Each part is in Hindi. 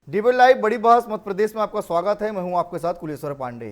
डीबी लाइव बड़ी बहस मध्य प्रदेश में आपका स्वागत है। मैं हूं आपके साथ कुलेश्वर पांडे।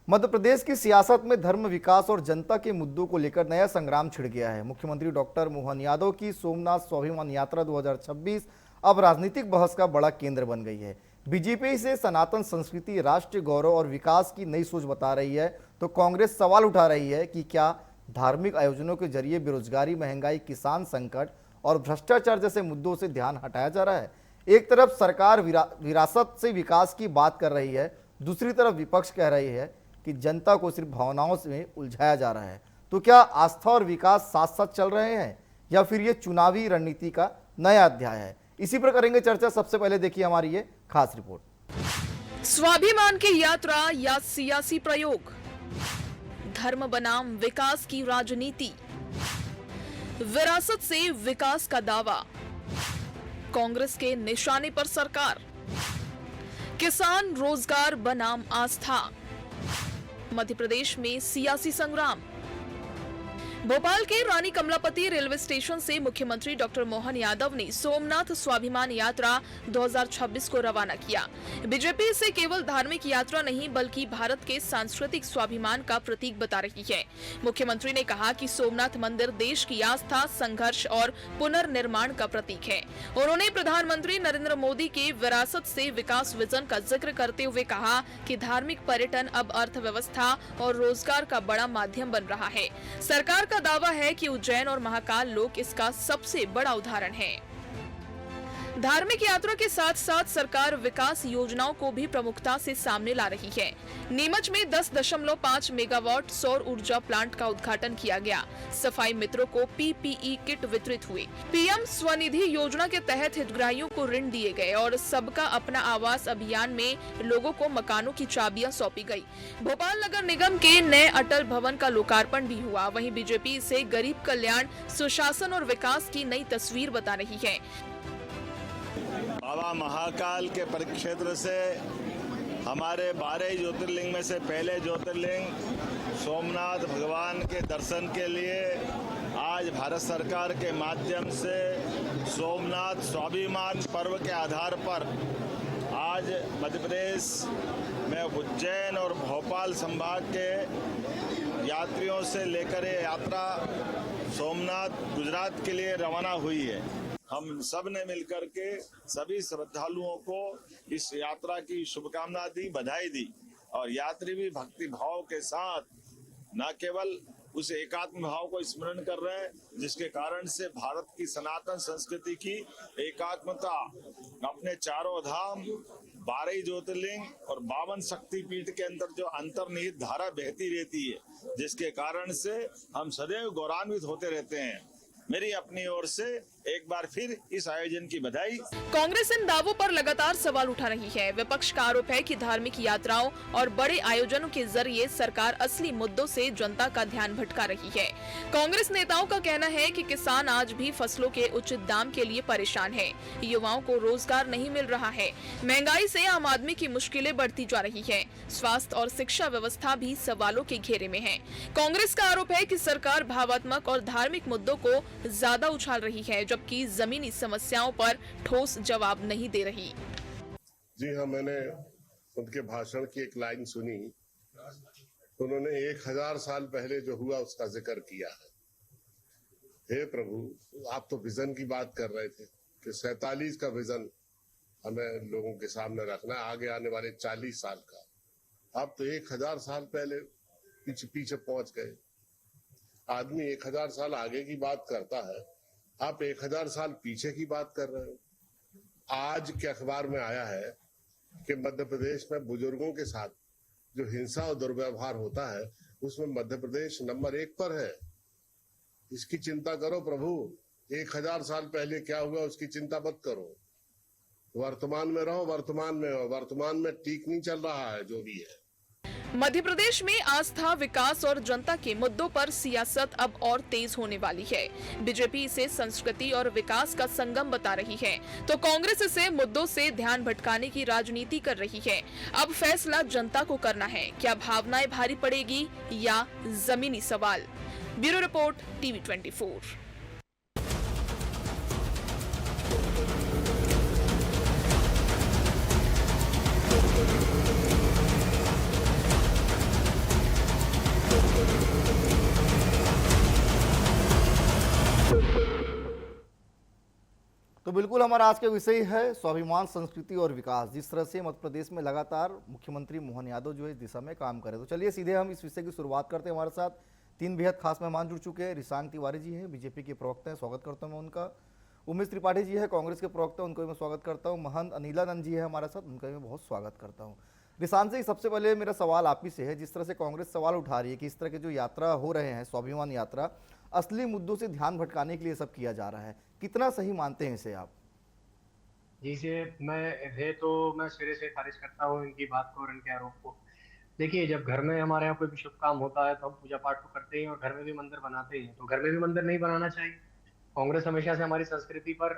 मध्य प्रदेश की सियासत में धर्म, विकास और जनता के मुद्दों को लेकर नया संग्राम छिड़ गया है। मुख्यमंत्री डॉक्टर मोहन यादव की सोमनाथ स्वाभिमान यात्रा 2026 अब राजनीतिक बहस का बड़ा केंद्र बन गई है। बीजेपी इसे सनातन संस्कृति, राष्ट्रीय गौरव और विकास की नई सोच बता रही है, तो कांग्रेस सवाल उठा रही है कि क्या धार्मिक आयोजनों के जरिए बेरोजगारी, महंगाई, किसान संकट और भ्रष्टाचार जैसे मुद्दों से ध्यान हटाया जा रहा है। एक तरफ सरकार विरासत से विकास की बात कर रही है, दूसरी तरफ विपक्ष कह रही है कि जनता को सिर्फ भावनाओं में उलझाया जा रहा है। तो क्या आस्था और विकास साथ साथ चल रहे हैं या फिर ये चुनावी रणनीति का नया अध्याय है? इसी पर करेंगे चर्चा। सबसे पहले देखिए हमारी ये खास रिपोर्ट। स्वाभिमान की यात्रा या सियासी प्रयोग, धर्म बनाम विकास की राजनीति, विरासत से विकास का दावा, कांग्रेस के निशाने पर सरकार, किसान रोजगार बनाम आस्था, मध्य प्रदेश में सियासी संग्राम। भोपाल के रानी कमलापति रेलवे स्टेशन से मुख्यमंत्री डॉक्टर मोहन यादव ने सोमनाथ स्वाभिमान यात्रा 2026 को रवाना किया। बीजेपी इसे केवल धार्मिक यात्रा नहीं बल्कि भारत के सांस्कृतिक स्वाभिमान का प्रतीक बता रही है। मुख्यमंत्री ने कहा कि सोमनाथ मंदिर देश की आस्था, संघर्ष और पुनर्निर्माण का प्रतीक है। उन्होंने प्रधानमंत्री नरेंद्र मोदी के विरासत से विकास विजन का जिक्र करते हुए कहा कि धार्मिक पर्यटन अब अर्थव्यवस्था और रोजगार का बड़ा माध्यम बन रहा है। सरकार का दावा है कि उज्जैन और महाकाल लोक इसका सबसे बड़ा उदाहरण है। धार्मिक यात्रा के साथ साथ सरकार विकास योजनाओं को भी प्रमुखता से सामने ला रही है। नीमच में 10.5 मेगावाट सौर ऊर्जा प्लांट का उद्घाटन किया गया। सफाई मित्रों को पीपीई किट वितरित हुई। पीएम स्वनिधि योजना के तहत हितग्राहियों को ऋण दिए गए और सबका अपना आवास अभियान में लोगों को मकानों की चाबियां सौंपी गई। भोपाल नगर निगम के नए अटल भवन का लोकार्पण भी हुआ। वहीं बीजेपी इसे गरीब कल्याण, सुशासन और विकास की नई तस्वीर बता रही है। बाबा महाकाल के परिक्षेत्र से हमारे 12 ज्योतिर्लिंग में से पहले ज्योतिर्लिंग सोमनाथ भगवान के दर्शन के लिए आज भारत सरकार के माध्यम से सोमनाथ स्वाभिमान पर्व के आधार पर आज मध्य प्रदेश में उज्जैन और भोपाल संभाग के यात्रियों से लेकर ये यात्रा सोमनाथ गुजरात के लिए रवाना हुई है। हम सब ने मिलकर के सभी श्रद्धालुओं को इस यात्रा की शुभकामना दी, बधाई दी और यात्री भी भक्ति भाव के साथ न केवल उस एकात्म भाव को स्मरण कर रहे हैं जिसके कारण से भारत की सनातन संस्कृति की एकात्मता अपने चारों धाम, 12 ज्योतिर्लिंग और 52 शक्तिपीठ के अंदर जो अंतर्निहित धारा बहती रहती है जिसके कारण से हम सदैव गौरवान्वित होते रहते हैं। मेरी अपनी ओर से एक बार फिर इस आयोजन की बधाई। कांग्रेस इन दावों पर लगातार सवाल उठा रही है। विपक्ष का आरोप है कि धार्मिक यात्राओं और बड़े आयोजनों के जरिए सरकार असली मुद्दों से जनता का ध्यान भटका रही है। कांग्रेस नेताओं का कहना है कि किसान आज भी फसलों के उचित दाम के लिए परेशान है। युवाओं को रोजगार नहीं मिल रहा है। महंगाई से आम आदमी की मुश्किलें बढ़ती जा रही है। स्वास्थ्य और शिक्षा व्यवस्था भी सवालों के घेरे में है। कांग्रेस का आरोप है कि सरकार भावात्मक और धार्मिक मुद्दों को ज्यादा उछाल रही है, जबकि जमीनी समस्याओं पर ठोस जवाब नहीं दे रही। जी हाँ, मैंने उनके भाषण की एक लाइन सुनी। उन्होंने 1000 साल पहले जो हुआ उसका जिक्र किया है। हे प्रभु, आप तो विजन की बात कर रहे थे कि 47 का विजन हमें लोगों के सामने रखना है, आगे आने वाले 40 साल का। आप तो 1000 साल पहले पीछे पहुंच गए। आदमी 1000 साल आगे की बात करता है, आप 1000 साल पीछे की बात कर रहे हो। आज के अखबार में आया है कि मध्य प्रदेश में बुजुर्गों के साथ जो हिंसा और दुर्व्यवहार होता है उसमें मध्य प्रदेश नंबर 1 पर है। इसकी चिंता करो प्रभु। 1000 साल पहले क्या हुआ उसकी चिंता मत करो। वर्तमान में रहो, वर्तमान में हो। वर्तमान में ठीक नहीं चल रहा है जो भी है। मध्य प्रदेश में आस्था, विकास और जनता के मुद्दों पर सियासत अब और तेज होने वाली है। बीजेपी इसे संस्कृति और विकास का संगम बता रही है, तो कांग्रेस इसे मुद्दों से ध्यान भटकाने की राजनीति कर रही है। अब फैसला जनता को करना है, क्या भावनाएं भारी पड़ेगी या जमीनी सवाल। Bureau report, TV 24। तो बिल्कुल हमारा आज का विषय है स्वाभिमान, संस्कृति और विकास। जिस तरह से मध्य प्रदेश में लगातार मुख्यमंत्री मोहन यादव जो है इस दिशा में काम करें, तो चलिए सीधे हम इस विषय की शुरुआत करते हैं। हमारे साथ तीन बेहद खास मेहमान जुड़ चुके हैं। रिशांक तिवारी जी हैं, बीजेपी के प्रवक्ता हैं, स्वागत करता हूं मैं उनका। उमेश त्रिपाठी जी है, कांग्रेस के प्रवक्ता, उनको भी मैं स्वागत करता हूँ। महंत अनिलानंद जी है हमारे साथ, उनका भी मैं बहुत स्वागत करता हूँ। रिशांक जी, सबसे पहले मेरा सवाल आप ही से है। जिस तरह से कांग्रेस सवाल उठा रही है कि इस तरह के जो यात्रा हो रहे हैं, स्वाभिमान यात्रा, असली मुद्दों से ध्यान भटकाने के लिए सब किया जा रहा है, कितना सही मानते हैं इसे आप? जी से मैं सिरे से खारिज करता हूँ इनकी बात को और इनके आरोप को। देखिए, जब घर में हमारे यहाँ कोई भी शुभ काम होता है तो हम पूजा पाठ तो करते हैं और घर में भी मंदिर बनाते हैं, तो घर में भी मंदिर नहीं बनाना चाहिए। कांग्रेस हमेशा से हमारी संस्कृति पर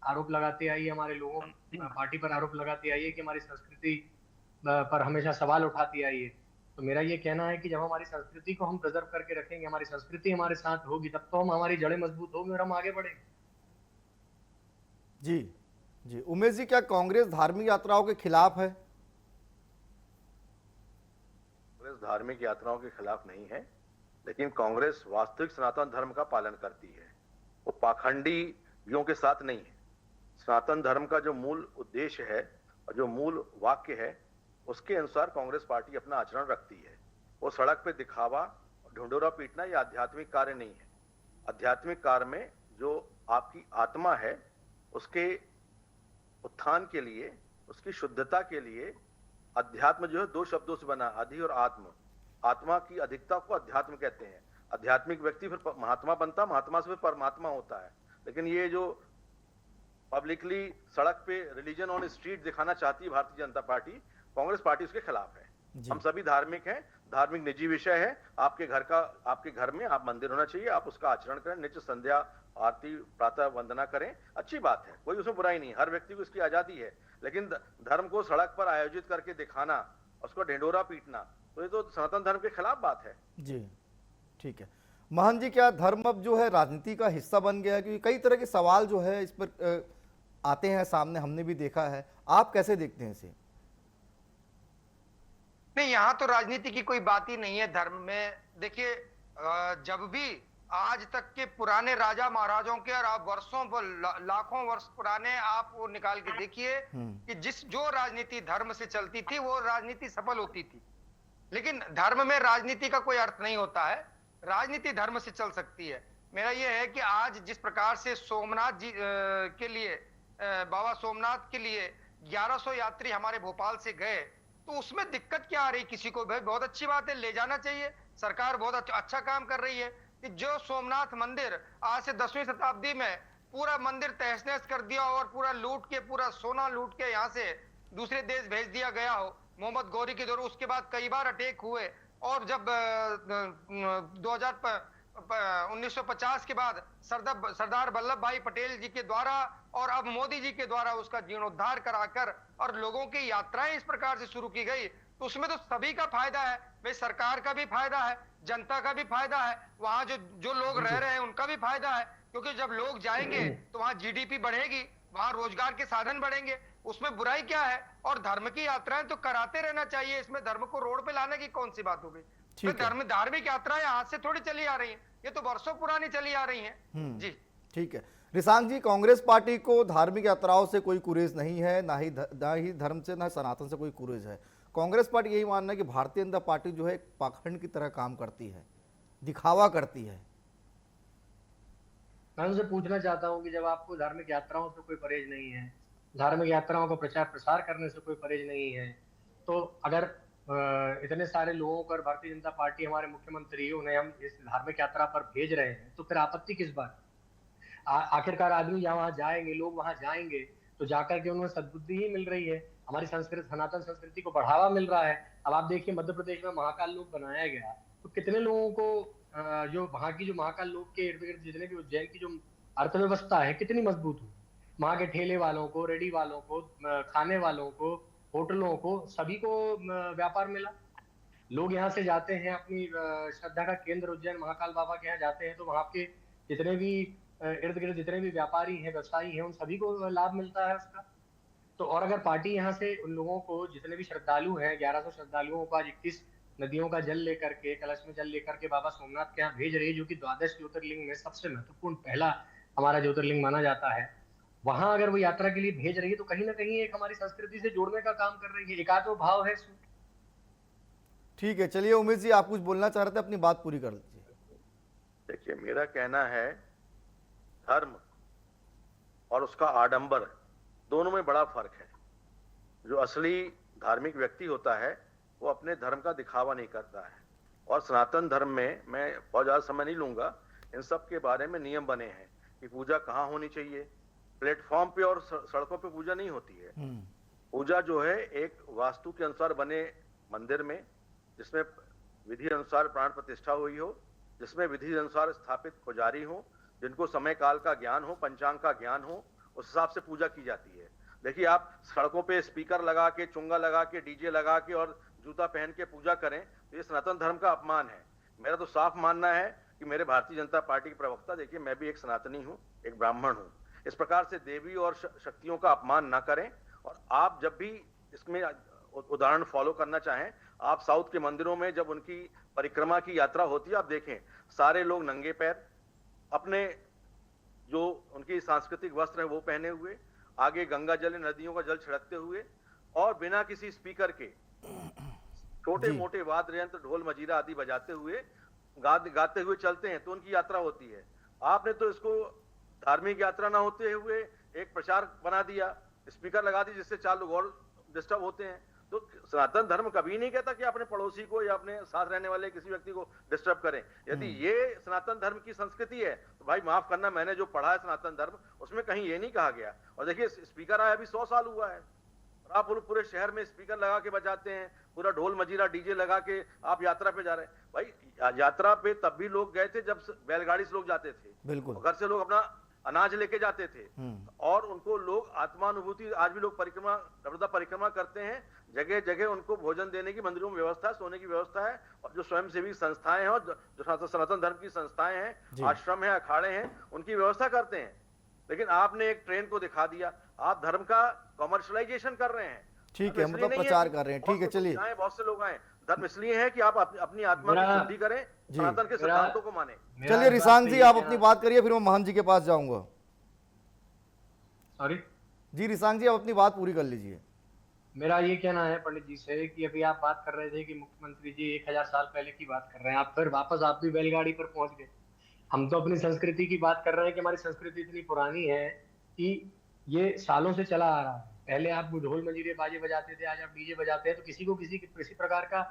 आरोप लगाती आई है, हमारे लोगों पार्टी पर आरोप लगाती आई है कि हमारी संस्कृति पर हमेशा सवाल उठाती आई है। तो मेरा ये कहना है कि जब हमारी संस्कृति को हम प्रिजर्व करके रखेंगे, हमारी संस्कृति हमारे साथ होगी, तब तो हमारी जड़ें मजबूत होगी और हम आगे बढ़ेंगे। जी जी, उमेश जी, क्या कांग्रेस धार्मिक यात्राओं के खिलाफ है? कांग्रेस धार्मिक यात्राओं के खिलाफ नहीं है, लेकिन कांग्रेस वास्तविक सनातन धर्म का पालन करती है। वो पाखंडियों के साथ नहीं है। सनातन धर्म का जो मूल उद्देश्य है और जो मूल वाक्य है, उसके अनुसार कांग्रेस पार्टी अपना आचरण रखती है। वो सड़क पे दिखावा, ढिंढोरा पीटना ये आध्यात्मिक कार्य नहीं है। आध्यात्मिक कार्य में जो आपकी आत्मा है, उसके उत्थान के लिए, उसकी शुद्धता के लिए, अध्यात्म जो है दो शब्दों से बना, अधि और आत्म। आत्मा की अधिकता को अध्यात्म कहते हैं। आध्यात्मिक व्यक्ति फिर महात्मा बनता, महात्मा से फिर परमात्मा होता है। लेकिन ये जो पब्लिकली सड़क पे रिलीजन ऑन स्ट्रीट दिखाना चाहती है भारतीय जनता पार्टी, कांग्रेस पार्टी उसके खिलाफ है। हम सभी धार्मिक हैं, धार्मिक निजी विषय है। आपके घर में आप मंदिर होना चाहिए, आप उसका आचरण करें, नित्य संध्या आरती प्रातः वंदना करें, अच्छी बात है, कोई उसमें बुराई नहीं। हर व्यक्ति को इसकी आजादी है। लेकिन धर्म को सड़क पर आयोजित करके दिखाना, उसको ढिंढोरा पीटना, तो ये तो सनातन धर्म के खिलाफ बात है। जी ठीक है। महंत जी, क्या धर्म अब जो है राजनीति का हिस्सा बन गया है? क्योंकि कई तरह के सवाल जो है इस पर आते हैं सामने, हमने भी देखा है। आप कैसे देखते हैं इसे? नहीं, यहाँ तो राजनीति की कोई बात ही नहीं है धर्म में। देखिए, जब भी आज तक के पुराने राजा महाराजों के, और आप लाखों वर्ष पुराने आप वो निकाल के देखिए कि जो राजनीति धर्म से चलती थी वो राजनीति सफल होती थी। लेकिन धर्म में राजनीति का कोई अर्थ नहीं होता है, राजनीति धर्म से चल सकती है। मेरा ये है कि आज जिस प्रकार से सोमनाथ जी के लिए, बाबा सोमनाथ के लिए 1100 यात्री हमारे भोपाल से गए, तो उसमें दिक्कत क्या आ रही किसी को? भाई बहुत अच्छी बात है, ले जाना चाहिए, सरकार बहुत अच्छा काम कर रही है। कि जो सोमनाथ मंदिर आज से 10वीं शताब्दी में पूरा मंदिर तहस नहस कर दिया और पूरा लूट के, पूरा सोना लूट के यहाँ से दूसरे देश भेज दिया गया हो मोहम्मद गौरी के दौर, उसके बाद कई बार अटैक हुए, और जब 1950 के बाद सरदार वल्लभ भाई पटेल जी के द्वारा और अब मोदी जी के द्वारा उसका जीर्णोद्धार कराकर और लोगों की यात्राएं इस प्रकार से शुरू की गई, तो उसमें तो सभी का फायदा है भाई। सरकार का भी फायदा है, जनता का भी फायदा है, वहां जो लोग रह रहे हैं उनका भी फायदा है। क्योंकि जब लोग जाएंगे तो वहां जीडीपी बढ़ेगी, वहां रोजगार के साधन बढ़ेंगे, उसमें बुराई क्या है? और धर्म की यात्राएं तो कराते रहना चाहिए, इसमें धर्म को रोड पे लाने की कौन सी बात हो गई? तो धार्मिक यात्राएं आज से थोड़ी चली आ रही हैं, ये तो वर्षों पुरानी चली आ रही हैं। जी ठीक है। रिशांक जी, कांग्रेस पार्टी को धार्मिक यात्राओं से कोई कुरेज नहीं है, ना ही धर्म से, ना सनातन से कोई कुरेज है। कांग्रेस पार्टी यही मानना है कि भारतीय जनता पार्टी जो है एक पाखंड की तरह काम करती है, दिखावा करती है। मैं उनसे पूछना चाहता हूँ कि जब आपको धार्मिक यात्राओं से कोई परहेज नहीं है, धार्मिक यात्राओं का प्रचार प्रसार करने से कोई परहेज नहीं है, तो अगर इतने सारे लोगों पर भारतीय जनता पार्टी, हमारे मुख्यमंत्री, उन्हें हम इस धार्मिक यात्रा पर भेज रहे हैं, तो फिर आपत्ति किस बात? आखिरकार आदमी जहाँ वहां जाएंगे, लोग वहां जाएंगे तो जाकर के उन्हें सद्बुद्धि ही मिल रही है, हमारी संस्कृति, सनातन संस्कृति को बढ़ावा मिल रहा है। अब आप देखिए, मध्य प्रदेश में महाकाल लोक बनाया गया, तो कितने लोगों को जो वहां की, जो महाकाल लोक के इर्द गिर्द जितने भी उज्जैन की जो अर्थव्यवस्था है कितनी मजबूत हुई। वहां के ठेले वालों को, रेडी वालों को, खाने वालों को, होटलों को, सभी को व्यापार मिला। लोग यहाँ से जाते हैं, अपनी श्रद्धा का केंद्र उज्जैन महाकाल बाबा के यहाँ जाते हैं, तो वहां के जितने भी इर्द गिर्द जितने भी व्यापारी हैं, व्यवसायी हैं, उन सभी को लाभ मिलता है उसका। तो और अगर पार्टी यहाँ से उन लोगों को, जितने भी श्रद्धालु हैं, 1100 श्रद्धालुओं को आज 21 नदियों का जल लेकर के, कलश में जल लेकर के बाबा सोमनाथ के यहाँ भेज रही है, जो कि द्वादश ज्योतिर्लिंग में सबसे महत्वपूर्ण पहला हमारा ज्योतिर्लिंग माना जाता है, वहां अगर वो यात्रा के लिए भेज रही है तो कहीं ना कहीं एक हमारी संस्कृति से जोड़ने का काम कर रही है, एकात्म भाव है। ठीक है, चलिए उमेश जी, आप कुछ बोलना चाह रहे थे, अपनी बात पूरी कर लीजिए। देखिए, मेरा कहना है धर्म और उसका आडंबर दोनों में बड़ा फर्क है। जो असली धार्मिक व्यक्ति होता है वो अपने धर्म का दिखावा नहीं करता है। और सनातन धर्म में, मैं बहुत ज्यादा समय नहीं लूंगा, इन सब के बारे में नियम बने हैं कि पूजा कहाँ होनी चाहिए। प्लेटफॉर्म पे और सड़कों पे पूजा नहीं होती है। पूजा जो है एक वास्तु के अनुसार बने मंदिर में, जिसमें विधि अनुसार प्राण प्रतिष्ठा हुई हो, जिसमें विधि अनुसार स्थापित पुजारी हो, जिनको समय काल का ज्ञान हो, पंचांग का ज्ञान हो, उस हिसाब से पूजा की जाती है। देखिए, आप सड़कों पे स्पीकर लगा के, चुंगा लगा के, डीजे लगा के और जूता पहन के पूजा करें तो ये सनातन धर्म का अपमान है। मेरा तो साफ मानना है कि मेरे भारतीय जनता पार्टी के प्रवक्ता, देखिए मैं भी एक सनातनी हूँ, एक ब्राह्मण हूँ, इस प्रकार से देवी और शक्तियों का अपमान ना करें। और आप जब भी इसमें उदाहरण फॉलो करना चाहें, आप साउथ के मंदिरों में जब उनकी परिक्रमा की यात्रा होती है, आप देखें सारे लोग नंगे पैर, अपने जो उनकी सांस्कृतिक वस्त्र है वो पहने हुए, आगे गंगा जल, नदियों का जल छिड़कते हुए और बिना किसी स्पीकर के छोटे मोटे वाद्य यंत्र, ढोल मजीरा आदि बजाते हुए गाते हुए चलते हैं, तो उनकी यात्रा होती है। आपने तो इसको धार्मिक यात्रा ना होते हुए एक प्रचार बना दिया, स्पीकर लगा दी, जिससे 4 लोग और डिस्टर्ब होते हैं। तो सनातन धर्म कभी नहीं कहता कि अपने पड़ोसी को या अपने साथ रहने वाले किसी व्यक्ति को डिस्टर्ब करें। यदि ये सनातन धर्म की संस्कृति है तो भाई माफ करना, मैंने जो पढ़ा है सनातन धर्म, उसमें कहीं ये नहीं कहा गया। और देखिए, स्पीकर आया अभी 100 साल हुआ है, और आप पूरे शहर में स्पीकर लगा के बजाते हैं, पूरा ढोल मजीरा डीजे लगा के आप यात्रा पे जा रहे हैं। भाई यात्रा पे तब भी लोग गए थे जब बैलगाड़ी से लोग जाते थे, बिल्कुल, घर से लोग अपना अनाज लेके जाते थे, और उनको लोग आत्मानुभूति, आज भी लोग परिक्रमा, नर्मदा परिक्रमा करते हैं, जगह जगह उनको भोजन देने की मंदिरों में व्यवस्था है, सोने की व्यवस्था है। और जो स्वयंसेवी संस्थाएं हैं और जो सनातन धर्म की संस्थाएं हैं, आश्रम है, अखाड़े हैं, उनकी व्यवस्था करते हैं। लेकिन आपने एक ट्रेन को दिखा दिया, आप धर्म का कॉमर्शलाइजेशन कर रहे हैं। ठीक है, मतलब प्रचार कर रहे हैं। ठीक है, चलिए, बहुत से लोग आए, धर्म इसलिए है कि आप अपनी आत्मा की शुद्धि करें, सनातन के सिद्धांतों को माने। चलिए रिसांग जी, आप अपनी बात करिए, फिर मैं महंत जी के पास जाऊंगा। सॉरी जी, रिसांग जी, आप अपनी बात पूरी कर लीजिए। मेरा ये कहना है पंडित जी से कि अभी आप बात कर रहे थे कि मुख्यमंत्री जी 1000 साल पहले की बात कर रहे हैं, आप फिर वापस आप भी बैलगाड़ी पर पहुंच गए। हम तो अपनी संस्कृति की बात कर रहे हैं कि हमारी संस्कृति इतनी पुरानी है कि ये सालों से चला आ रहा है। पहले आप ढोल मंजीरे बाजे बजाते थे, आज आप डीजे बजाते हैं, तो किसी को किसी प्रकार का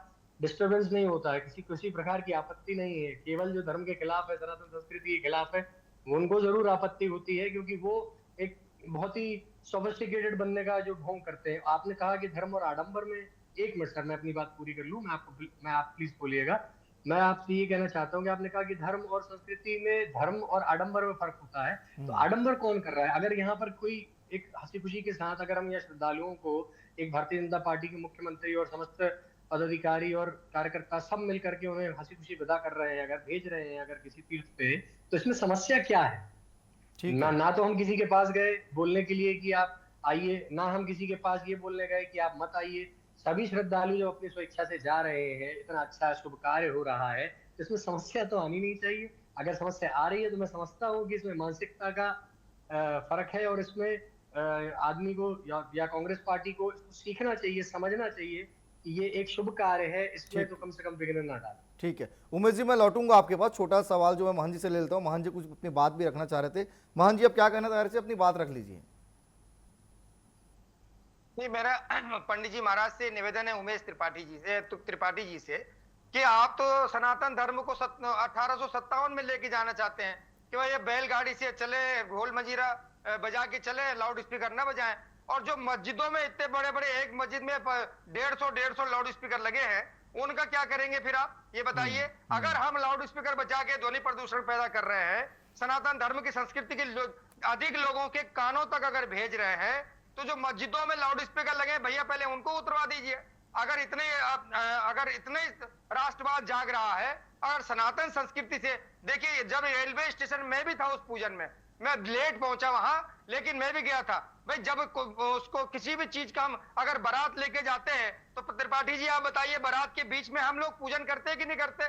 डिस्टर्बेंस नहीं होता है, किसी प्रकार की आपत्ति नहीं है। केवल जो धर्म के खिलाफ है, सनातन संस्कृति के खिलाफ है, उनको जरूर आपत्ति होती है, क्योंकि वो एक बहुत ही सोफिस्टिकेटेड बनने का जो ढोंग करते हैं। आपने कहा कि धर्म और आडंबर में, 1 मिनट सर मैं अपनी बात पूरी कर लूं, आप प्लीज बोलिएगा। मैं आपसे ये कहना चाहता हूँ कि आपने कहा कि धर्म और संस्कृति में, धर्म और आडंबर में फर्क होता है, तो आडंबर कौन कर रहा है? अगर यहाँ पर कोई एक हंसी खुशी के साथ अगर हम यहाँ श्रद्धालुओं को, एक भारतीय जनता पार्टी के मुख्यमंत्री और समस्त पदाधिकारी और कार्यकर्ता सब मिलकर के उन्हें हंसी खुशी विदा कर रहे हैं, अगर भेज रहे हैं अगर किसी तीर्थ पे, तो इसमें समस्या क्या है? ना तो हम किसी के पास गए बोलने के लिए कि आप आइए, ना हम किसी के पास ये बोलने गए कि आप मत आइए। सभी श्रद्धालु जब अपनी स्वेच्छा से जा रहे हैं, इतना अच्छा शुभ कार्य हो रहा है, तो इसमें समस्या तो आनी नहीं चाहिए। अगर समस्या आ रही है तो मैं समझता हूँ कि इसमें मानसिकता का फर्क है, और इसमें आदमी को या कांग्रेस पार्टी को सीखना चाहिए, समझना चाहिए कि ये एक शुभ कार्य है, इसमें तो कम से कम विघ्न ना डालें। ठीक है उमेश जी, मैं लौटूंगा आपके पास। छोटा सवाल जो मैं महंत जी से ले लेता हूँ। महंत जी कुछ अपनी बात भी रखना चाह रहे थे। महंत जी, अब क्या कहना चाह रहे थे, अपनी बात रख लीजिए। नहीं, मेरा पंडित जी महाराज से निवेदन है, उमेश त्रिपाठी जी से कि आप तो सनातन धर्म को 1857 में लेके जाना चाहते हैं कि भाई ये बैलगाड़ी से चले, ढोल मजीरा बजा के चले, लाउड स्पीकर ना बजाएं। और जो मस्जिदों में इतने बड़े बड़े, एक मस्जिद में 150 लाउड स्पीकर लगे हैं, उनका क्या करेंगे फिर आप ये बताइए। अगर हम लाउड स्पीकर बजा के ध्वनि प्रदूषण पैदा कर रहे हैं, सनातन धर्म की संस्कृति के अधिक लोगों के कानों तक अगर भेज रहे हैं, तो जो मस्जिदों में लाउड स्पीकर लगे भैया पहले उनको उतरवा दीजिए। अगर इतने राष्ट्रवाद जाग रहा है, अगर सनातन संस्कृति से, देखिए जब रेलवे स्टेशन में भी था उस पूजन में, मैं लेट पहुंचा वहां, लेकिन मैं भी गया था। भाई जब उसको किसी भी चीज का हम अगर बारात लेके जाते हैं तो त्रिपाठी जी आप बताइए, बारात के बीच में हम लोग पूजन करते हैं कि नहीं करते?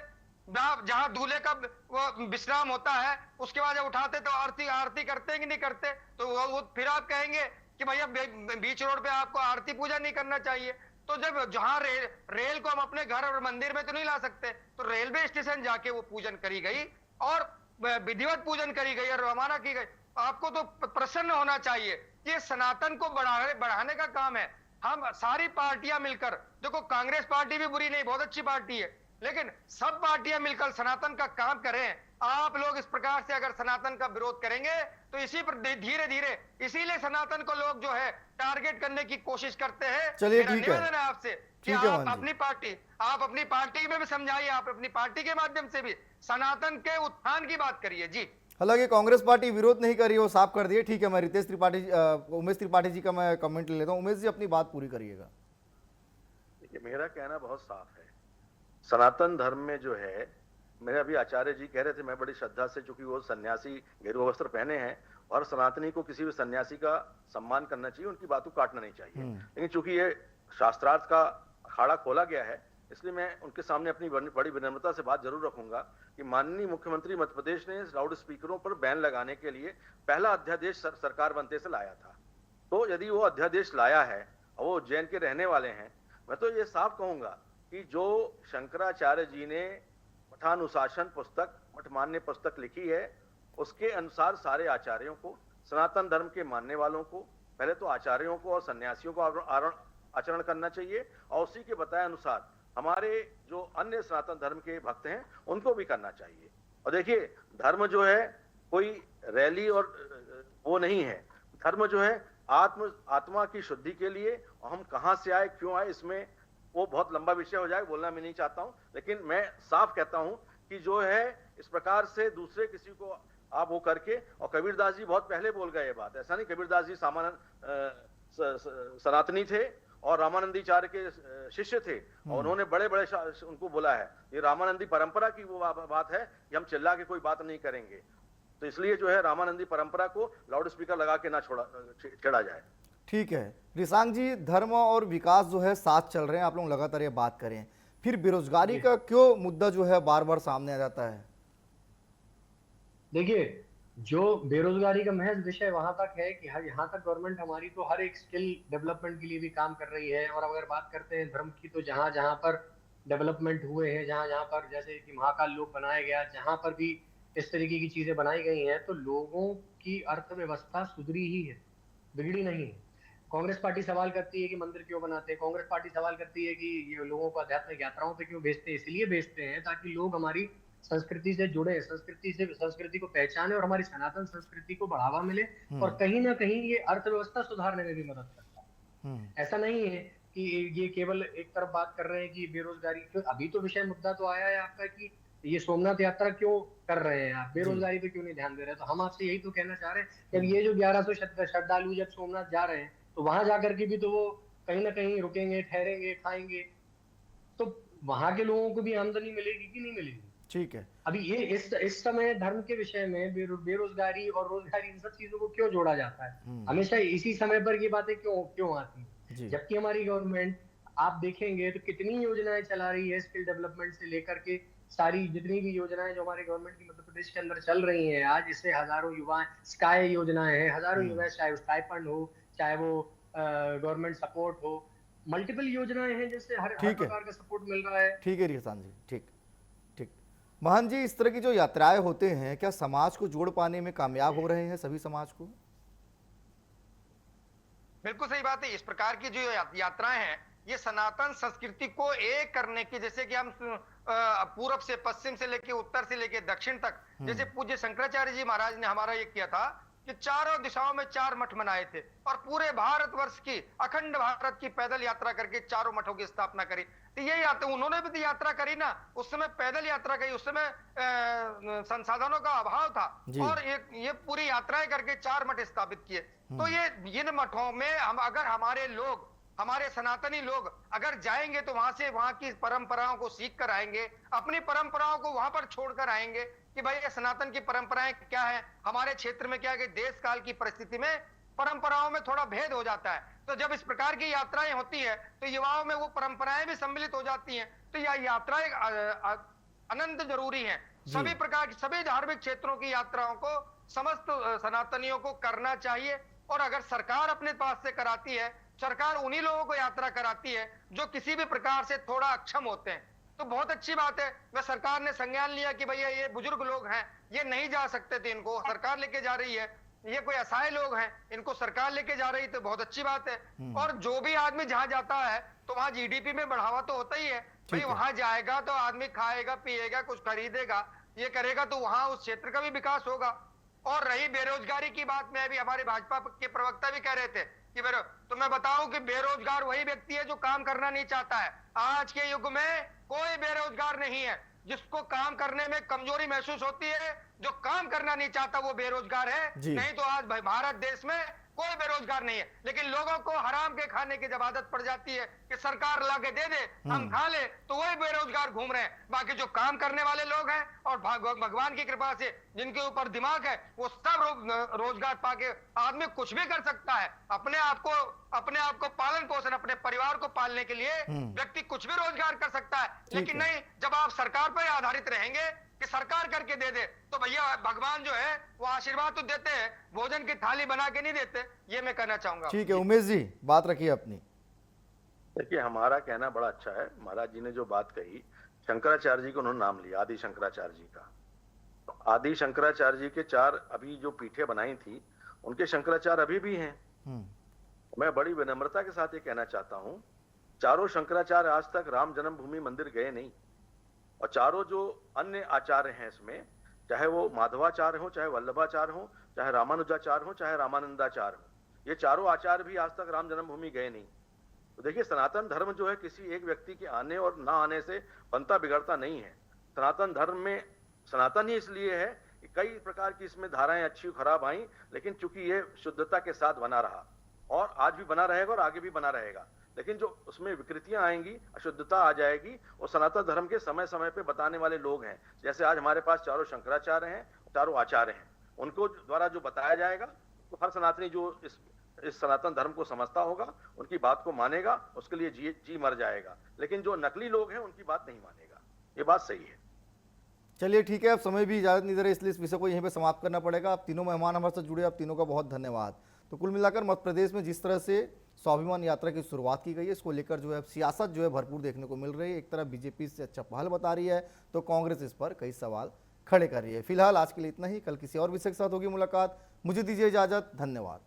जहां दूल्हे का वो विश्राम होता है उसके बाद जब उठाते तो आरती करते हैं कि नहीं करते? तो वो फिर आप कहेंगे कि भैया बीच रोड पे आपको आरती पूजा नहीं करना चाहिए। तो जब जहां रेल को हम अपने घर और मंदिर में तो नहीं ला सकते, तो रेलवे स्टेशन जाके वो पूजन करी गई और विधिवत पूजन करी गई और रवाना की गई। आपको तो प्रसन्न होना चाहिए। ये सनातन को बढ़ाने का काम है। हम सारी पार्टियां मिलकर, देखो कांग्रेस पार्टी भी बुरी नहीं, बहुत अच्छी पार्टी है, लेकिन सब पार्टियां मिलकर सनातन का काम करें। आप लोग इस प्रकार से अगर सनातन का विरोध करेंगे तो इसी पर धीरे धीरे, इसीलिए सनातन को लोग जो है टारगेट करने की कोशिश करते हैं। चलिए मेरा ठीक है, निवेदन है आपसे कि ठीक है आप मोहन जी। अपनी पार्टी में भी समझाइए, आप अपनी पार्टी के माध्यम से भी सनातन के उत्थान की बात करिए जी। हालांकि कांग्रेस पार्टी विरोध नहीं कर रही, वो साफ कर दिए। ठीक है, मैं उमेश त्रिपाठी जी का मैं कमेंट ले लेता हूँ। उमेश जी अपनी बात पूरी करिएगा। देखिए, मेरा कहना बहुत साफ है। सनातन धर्म में जो है, मेरे अभी आचार्य जी कह रहे थे, मैं बड़ी श्रद्धा से, चूंकि वो सन्यासी गेरुआ वस्त्र पहने हैं और सनातनी को किसी भी सन्यासी का सम्मान करना चाहिए, उनकी बात को काटना नहीं चाहिए। लेकिन चूंकि ये शास्त्रार्थ का अखाड़ा खोला गया है, इसलिए मैं उनके सामने अपनी बड़ी विनम्रता से बात जरूर रखूंगा कि माननीय मुख्यमंत्री मध्य प्रदेश ने लाउड स्पीकरों पर बैन लगाने के लिए पहला अध्यादेश सरकार बनते से लाया था। तो यदि वो अध्यादेश लाया है और वो उज्जैन के रहने वाले हैं, मैं तो ये साफ कहूंगा कि जो शंकराचार्य जी ने मठानुशासन पुस्तक, मठमान्य पुस्तक लिखी है, उसके अनुसार सारे आचार्यों को, सनातन धर्म के मानने वालों को, पहले तो आचार्यों को और सन्यासियों को आचरण करना चाहिए, और उसी के बताए अनुसार हमारे जो अन्य सनातन धर्म के भक्त हैं उनको भी करना चाहिए। और देखिए, धर्म जो है कोई रैली और वो नहीं है। धर्म जो है आत्मा की शुद्धि के लिए, और हम कहां से आए, क्यों आए, इसमें वो बहुत लंबा विषय हो जाए, बोलना मैं नहीं चाहता हूं। लेकिन मैं साफ कहता हूं कि जो है इस प्रकार से दूसरे किसी को आप वो करके, और कबीरदास जी बहुत पहले बोल गए ये बात, ऐसा नहीं, कबीरदास जी सनातनी थे और रामानंदीचार्य के शिष्य थे, और उन्होंने बड़े बड़े उनको बोला है। ये रामानंदी परंपरा की वो बात है कि हम चिल्ला के कोई बात नहीं करेंगे। तो इसलिए जो है रामानंदी परंपरा को लाउड स्पीकर लगा के ना छेड़ा जाए। ठीक है रिसांग जी, धर्म और विकास जो है साथ चल रहे हैं, आप लोग लगातार ये बात करें, फिर बेरोजगारी का क्यों मुद्दा जो है बार बार सामने आ जाता है? देखिए, जो बेरोजगारी का महज विषय वहां तक है कि यहाँ तक गवर्नमेंट हमारी तो हर एक स्किल डेवलपमेंट के लिए भी काम कर रही है। और अगर बात करते हैं धर्म की, तो जहां जहां पर डेवलपमेंट हुए हैं, जहां जहां पर जैसे कि महाकाल लोक बनाया गया, जहां पर भी इस तरीके की चीजें बनाई गई हैं, तो लोगों की अर्थव्यवस्था सुधरी ही है, बिगड़ी नहीं है। कांग्रेस पार्टी सवाल करती है कि मंदिर क्यों बनाते हैं, कांग्रेस पार्टी सवाल करती है कि ये लोगों को आध्यात्मिक यात्राओं पे क्यों भेजते हैं। इसलिए भेजते हैं ताकि लोग हमारी संस्कृति से जुड़े, संस्कृति को पहचाने और हमारी सनातन संस्कृति को बढ़ावा मिले, और कहीं ना कहीं ये अर्थव्यवस्था सुधारने में भी मदद करता है। ऐसा नहीं है कि ये केवल एक तरफ बात कर रहे हैं कि बेरोजगारी क्यों। अभी तो विषय मुद्दा तो आया है आपका कि ये सोमनाथ यात्रा क्यों कर रहे हैं आप, बेरोजगारी पे क्यों नहीं ध्यान दे रहे। तो हम आपसे यही तो कहना चाह रहे हैं कि अब ये जो 1100 श्रद्धालु जब सोमनाथ जा रहे हैं, तो वहां जाकर के भी तो वो कहीं ना कहीं रुकेंगे, ठहरेंगे, खाएंगे, तो वहां के लोगों को भी आमदनी मिलेगी कि नहीं मिलेगी? ठीक है, अभी ये इस समय धर्म के विषय में बेरोजगारी और रोजगारी, इन सब चीजों को क्यों जोड़ा जाता है? हमेशा इसी समय पर ये बातें क्यों आती हैं? जबकि हमारी गवर्नमेंट आप देखेंगे तो कितनी योजनाएं चला रही है, स्किल डेवलपमेंट से लेकर के सारी जितनी भी योजनाएं जो हमारी गवर्नमेंट की मध्य प्रदेश के अंदर चल रही हैं आज, इससे हजारों युवा, स्काई योजनाएं हैं, हजारों युवा, चाहे वो स्टाइपेंड हो, चाहे वो गवर्नमेंट सपोर्ट हो, मल्टीपल योजनाएं हैं जिससे हर प्रकार का सपोर्ट मिल रहा है। ठीक है रिसांग जी, ठीक। महन जी, इस तरह की जो यात्राएं होते हैं, क्या समाज को जोड़ पाने में कामयाब हो रहे हैं सभी समाज को? बिल्कुल सही बात है। इस प्रकार की जो यात्राएं हैं, ये सनातन संस्कृति को एक करने की, जैसे कि हम पूर्व से पश्चिम से लेके उत्तर से लेके दक्षिण तक, जैसे पूज्य शंकराचार्य जी महाराज ने हमारा ये किया था कि चारों दिशाओं में 4 मठ बनाए थे, और पूरे भारतवर्ष की, अखंड भारत की पैदल यात्रा करके 4 मठों की स्थापना करी। तो ये यात्रा उन्होंने भी तो यात्रा करी ना, उस समय पैदल यात्रा करी, उस समय संसाधनों का अभाव था, और ये पूरी यात्राएं करके 4 मठ स्थापित किए। तो ये इन मठों में हम अगर हमारे लोग हमारे सनातनी लोग अगर जाएंगे तो वहां से वहां की परंपराओं को सीख कर आएंगे, अपनी परंपराओं को वहां पर छोड़कर आएंगे कि भाई ये सनातन की परंपराएं क्या है, हमारे क्षेत्र में क्या है कि देश काल की परिस्थिति में परंपराओं में थोड़ा भेद हो जाता है। तो जब इस प्रकार की यात्राएं होती है तो युवाओं में वो परंपराएं भी सम्मिलित हो जाती हैं। तो यह यात्राएं अनंत जरूरी है। सभी प्रकार की सभी धार्मिक क्षेत्रों की यात्राओं को समस्त सनातनियों को करना चाहिए। और अगर सरकार अपने पास से कराती है, सरकार उन्हीं लोगों को यात्रा कराती है जो किसी भी प्रकार से थोड़ा अक्षम होते हैं, तो बहुत अच्छी बात है। वह सरकार ने संज्ञान लिया कि भैया ये बुजुर्ग लोग हैं, ये नहीं जा सकते थे, इनको सरकार लेके जा रही है। ये कोई असहाय लोग हैं, इनको सरकार लेके जा रही, तो बहुत अच्छी बात है। और जो भी आदमी जहां जाता है तो वहां जीडीपी में बढ़ावा तो होता ही है। भाई वहां जाएगा तो आदमी खाएगा, पिएगा, कुछ खरीदेगा, ये करेगा तो वहां उस क्षेत्र का भी विकास होगा। और रही बेरोजगारी की बात में, अभी हमारे भाजपा के प्रवक्ता भी कह रहे थे कि तो मैं बताऊं कि बेरोजगार वही व्यक्ति है जो काम करना नहीं चाहता है। आज के युग में कोई बेरोजगार नहीं है। जिसको काम करने में कमजोरी महसूस होती है, जो काम करना नहीं चाहता, वो बेरोजगार है। नहीं तो आज भारत देश में कोई बेरोजगार नहीं है। लेकिन लोगों को हराम के खाने की जब आदत पड़ जाती है कि सरकार लाके दे दे, हम खा ले, तो वही बेरोजगार घूम रहे हैं। बाकी जो काम करने वाले लोग हैं और भगवान की कृपा से जिनके ऊपर दिमाग है, वो सब रोजगार पाके आदमी कुछ भी कर सकता है। अपने आप को पालन पोषण, अपने परिवार को पालने के लिए व्यक्ति कुछ भी रोजगार कर सकता है। लेकिन नहीं, जब आप सरकार पर आधारित रहेंगे कि सरकार करके दे दे, तो भैया भगवान जो है वो आशीर्वाद तो देते हैं, भोजन की थाली बना के नहीं देते। ये मैं कहना चाहूंगा। ठीक है उमेश जी, बात रखिए अपनी। देखिए, हमारा कहना बड़ा अच्छा है। महाराज जी ने जो बात कही, शंकराचार्य जी को उन्होंने नाम लिया, आदि शंकराचार्य जी का। तो आदि शंकराचार्य जी के 4 अभी जो पीठें बनाई थी, उनके शंकराचार्य अभी भी हैं। मैं बड़ी विनम्रता के साथ ये कहना चाहता हूं, चारों शंकराचार्य आज तक राम जन्मभूमि मंदिर गए नहीं। और चारों जो अन्य आचार्य हैं इसमें, चाहे वो माधवाचार्य हो, चाहे वल्लभाचार्य हो, चाहे रामानुजाचार्य हो, चाहे रामानंदाचार्य हो, ये चारों आचार्य भी आज तक राम जन्मभूमि गए नहीं। तो देखिए, सनातन धर्म जो है किसी एक व्यक्ति के आने और ना आने से बनता बिगड़ता नहीं है। सनातन धर्म में सनातन ही इसलिए है कि कई प्रकार की इसमें धाराएं अच्छी खराब आई, लेकिन चूंकि ये शुद्धता के साथ बना रहा और आज भी बना रहेगा और आगे भी बना रहेगा। लेकिन जो उसमें विकृतियां आएंगी, अशुद्धता आ जाएगी, वो सनातन धर्म के समय समय पे बताने वाले लोग हैं। जैसे आज हमारे पास चारों शंकराचार्य हैं, चारों आचार्य हैं, उनको द्वारा जो बताया जाएगा, तो हर सनातनी जो इस सनातन धर्म को समझता होगा, उनकी बात को मानेगा, उसके लिए जी मर जाएगा। लेकिन जो नकली लोग हैं, उनकी बात नहीं मानेगा। ये बात सही है। चलिए ठीक है, अब समय भी इजाजत नहीं दे रहे, इसलिए इस विषय को यहीं पे समाप्त करना पड़ेगा। आप तीनों मेहमान हमारे साथ जुड़े, आप तीनों का बहुत धन्यवाद। तो कुल मिलाकर मध्य प्रदेश में जिस तरह से स्वाभिमान यात्रा की शुरुआत की गई है, इसको लेकर जो है सियासत जो है भरपूर देखने को मिल रही है। एक तरफ बीजेपी से अच्छा पहल बता रही है, तो कांग्रेस इस पर कई सवाल खड़े कर रही है। फिलहाल आज के लिए इतना ही, कल किसी और विषय के साथ होगी मुलाकात। मुझे दीजिए इजाजत, धन्यवाद।